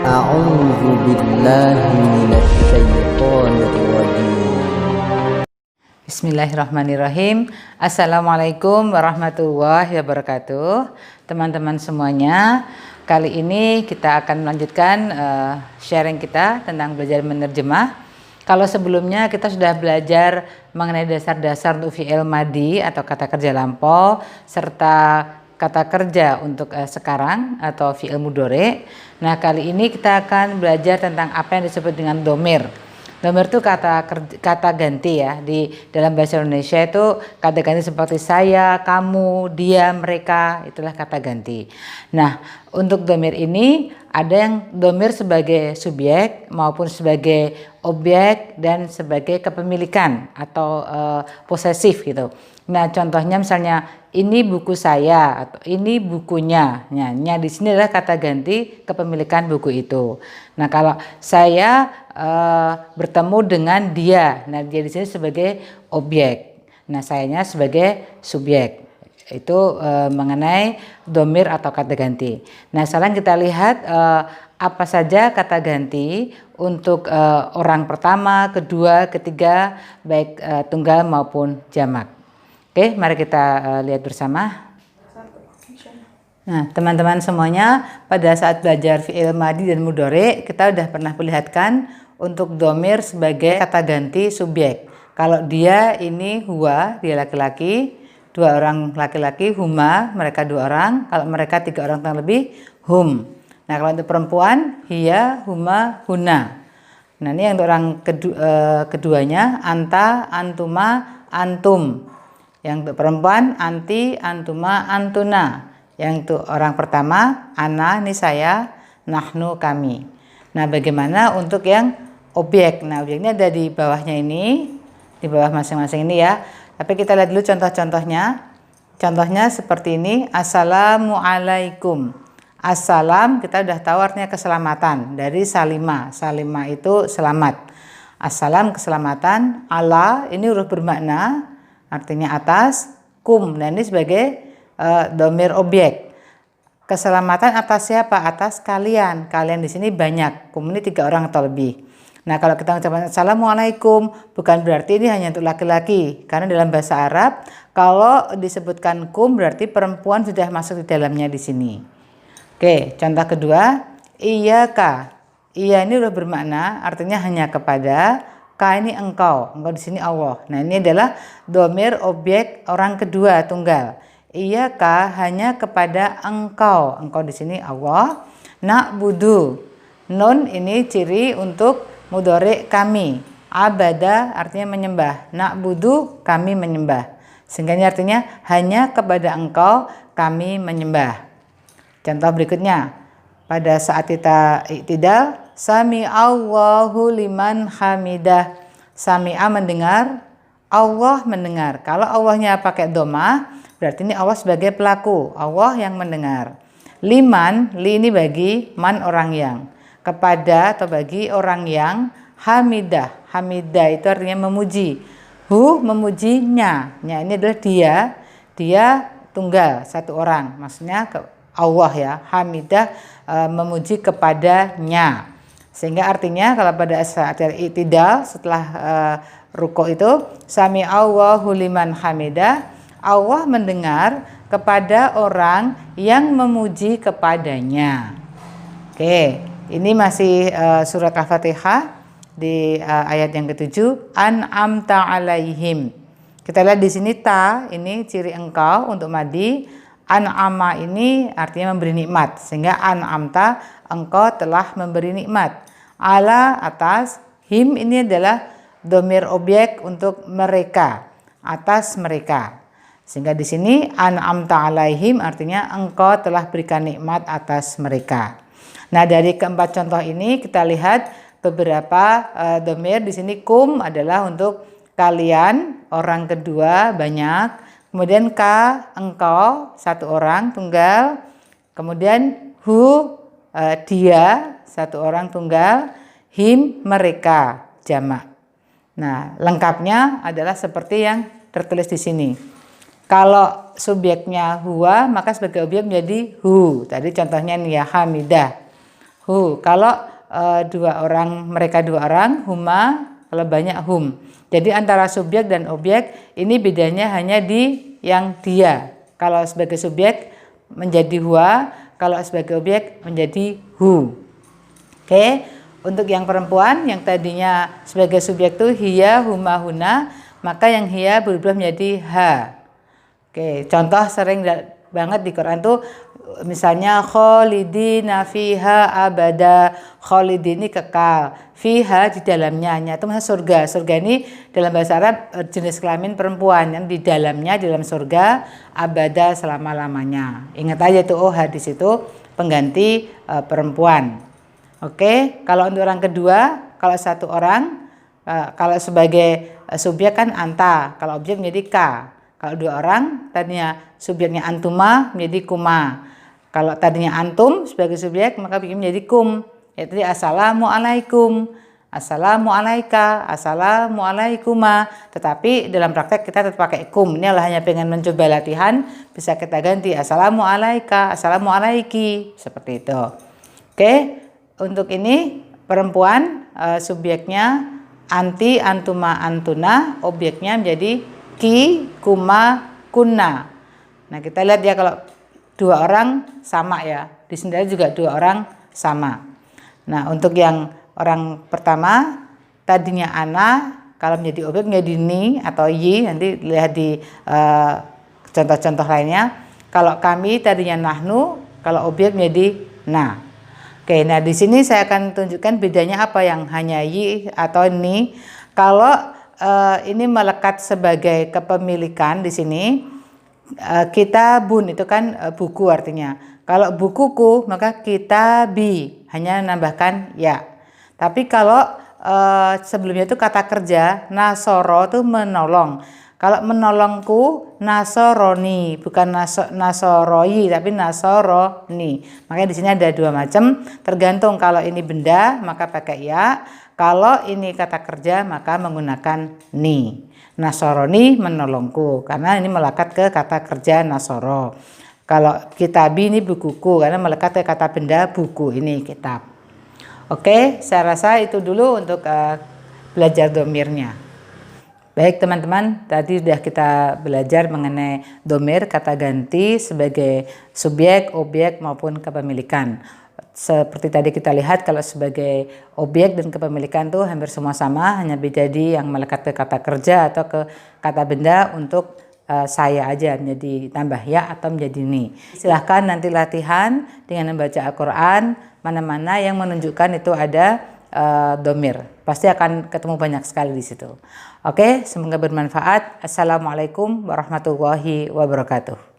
أعوذ بالله من الشيطان الرجيم. Bismillahirrahmanirrahim. Assalamualaikum warahmatullahi wabarakatuh. Teman-teman semuanya, kali ini kita akan melanjutkan sharing kita tentang belajar menerjemah. Kalau sebelumnya kita sudah belajar mengenai dasar-dasar untuk fi'il madhi atau kata kerja lampau serta kata kerja untuk sekarang atau fi'il mudhari. Nah, kali ini kita akan belajar tentang apa yang disebut dengan domir. Domir itu kata ganti ya. Di dalam bahasa Indonesia itu kata ganti seperti saya, kamu, dia, mereka, itulah kata ganti. Nah, untuk domir ini ada yang domir sebagai subjek maupun sebagai objek dan sebagai kepemilikan atau posesif gitu. Nah, contohnya misalnya ini buku saya atau ini bukunya. Nah, di sini adalah kata ganti kepemilikan buku itu. Nah, kalau saya bertemu dengan dia, nah dia di sini sebagai objek. Nah, sayanya sebagai subjek. Itu mengenai domir atau kata ganti. Nah, sekarang kita lihat apa saja kata ganti untuk orang pertama, kedua, ketiga, baik tunggal maupun jamak. Oke, mari kita lihat bersama. Nah, teman-teman semuanya, pada saat belajar fi'il madhi dan mudhari, kita udah pernah perlihatkan untuk domir sebagai kata ganti subjek. Kalau dia ini huwa, dia laki-laki, dua orang laki-laki, huma, mereka dua orang. Kalau mereka tiga orang atau lebih, hum. Nah, kalau untuk perempuan, hiya, huma, huna. Nah, ini untuk orang keduanya, anta, antuma, antum. Yang untuk perempuan, anti, antuma, antuna. Yang untuk orang pertama, ana, ini saya, nahnu, kami. Nah, bagaimana untuk yang objek? Nah, objeknya ada di bawahnya ini, di bawah masing-masing ini ya. Tapi kita lihat dulu contoh-contohnya. Contohnya seperti ini, assalamualaikum. Assalam kita udah tahu artinya keselamatan, dari salima. Salima itu selamat. Assalam keselamatan, ala ini huruf bermakna, artinya atas, kum. Nah, ini sebagai domir objek. Keselamatan atas siapa? Atas kalian. Kalian di sini banyak. Kum ini tiga orang atau lebih. Nah, kalau kita mengucapkan assalamualaikum, bukan berarti ini hanya untuk laki-laki. Karena dalam bahasa Arab, kalau disebutkan kum berarti perempuan sudah masuk di dalamnya di sini. Oke, contoh kedua, iyaka. Iya ini udah bermakna, artinya hanya kepada. Ka ini engkau di sini Allah. Nah, ini adalah domir objek orang kedua tunggal. Iyaka hanya kepada engkau. Engkau di sini Allah. Na'budu. Nun ini ciri untuk mudhari kami. Abada artinya menyembah. Na'budu kami menyembah. Sehingga ini artinya hanya kepada engkau kami menyembah. Contoh berikutnya. Pada saat kita iktidal, sami Allahu liman hamidah. Sami'a mendengar, Allah mendengar. Kalau Allahnya pakai domah, berarti ini Allah sebagai pelaku, Allah yang mendengar. Liman, li ini bagi, man orang yang. Kepada atau bagi orang yang hamidah. Hamidah itu artinya memuji. Hu memujinya. Nya ini adalah dia tunggal, satu orang. Maksudnya Allah ya, hamidah memuji kepadanya. Sehingga artinya kalau pada saat i'tidal setelah ruku itu sami Allahu liman hamidah, Allah mendengar kepada orang yang memuji kepadanya. Oke, ini masih surat Al-Fatihah di ayat yang ke-7, an'amta alaihim. Kita lihat di sini ta, ini ciri engkau untuk madhi. An'ama ini artinya memberi nikmat, sehingga an'amta engkau telah memberi nikmat. Ala atas, him ini adalah domir objek untuk mereka, atas mereka. Sehingga di sini an'amta alaihim artinya engkau telah berikan nikmat atas mereka. Nah, dari keempat contoh ini kita lihat beberapa domir. Di sini kum adalah untuk kalian, orang kedua banyak. Kemudian ka, engkau, satu orang tunggal. Kemudian hu, dia, satu orang tunggal. Him, mereka, jamak. Nah, lengkapnya adalah seperti yang tertulis di sini. Kalau subjeknya huwa, maka sebagai objek menjadi hu. Tadi contohnya nih ya, hamidah. hu. Kalau mereka dua orang, huma, kalau banyak hum. Jadi antara subjek dan objek ini bedanya hanya di yang dia. Kalau sebagai subjek menjadi huwa, kalau sebagai objek menjadi hu. Oke, untuk yang perempuan yang tadinya sebagai subjek itu hiya, huma, huna, maka yang hiya berubah menjadi ha. Oke, contoh sering banget di Quran tuh misalnya khalidina fiha abada, khalidin ini kekal, fiha di dalamnya, itu maksudnya surga. Surga ini dalam bahasa Arab jenis kelamin perempuan yang di dalamnya, di dalam surga abada selama-lamanya. Ingat aja tuh, oh hadis itu pengganti perempuan. Oke, kalau untuk orang kedua, kalau satu orang, kalau sebagai subjek kan anta, kalau objek menjadi ka. Kalau dua orang, tadinya subjeknya antuma menjadi kuma. Kalau tadinya antum sebagai subjek, maka bikin menjadi kum. Yaitu assalamualaikum, assalamualaika, assalamualaikuma. Tetapi dalam praktek kita tetap pakai kum. Ini adalah hanya pengen mencoba latihan, bisa kita ganti assalamualaika, assalamualaiki, seperti itu. Oke, untuk ini perempuan subjeknya anti, antuma, antuna, objeknya menjadi ki, kuma, kunna. Nah kita lihat ya, kalau dua orang sama ya, di sini juga dua orang sama. Nah untuk yang orang pertama tadinya ana, kalau menjadi objek menjadi ni atau yi, nanti lihat di contoh-contoh lainnya. Kalau kami tadinya nahnu, kalau objek menjadi na. Oke, nah di sini saya akan tunjukkan bedanya apa yang hanya yi atau ni. Kalau ini melekat sebagai kepemilikan di sini, kitabun itu kan buku artinya. Kalau bukuku maka kitabi, hanya nambahkan ya. Tapi kalau sebelumnya itu kata kerja, nasoro itu menolong. Kalau menolongku nasoroni, bukan nasoroi tapi nasoroni. Makanya di sini ada dua macam, tergantung kalau ini benda maka pakai ya. Kalau ini kata kerja maka menggunakan ni. Nasoroni menolongku, karena ini melekat ke kata kerja nasoro. Kalau kitabi ini bukuku, karena melekat ke kata benda buku, ini kitab. Oke, saya rasa itu dulu untuk belajar domirnya. Baik teman-teman, tadi sudah kita belajar mengenai domir, kata ganti sebagai subjek, objek maupun kepemilikan. Seperti tadi kita lihat, kalau sebagai objek dan kepemilikan tuh hampir semua sama, hanya beda di yang melekat ke kata kerja atau ke kata benda. Untuk saya aja menjadi tambah ya atau menjadi ni. Silahkan nanti latihan dengan membaca Al-Quran, mana-mana yang menunjukkan itu ada domir. Pasti akan ketemu banyak sekali di situ. Oke, semoga bermanfaat. Assalamualaikum warahmatullahi wabarakatuh.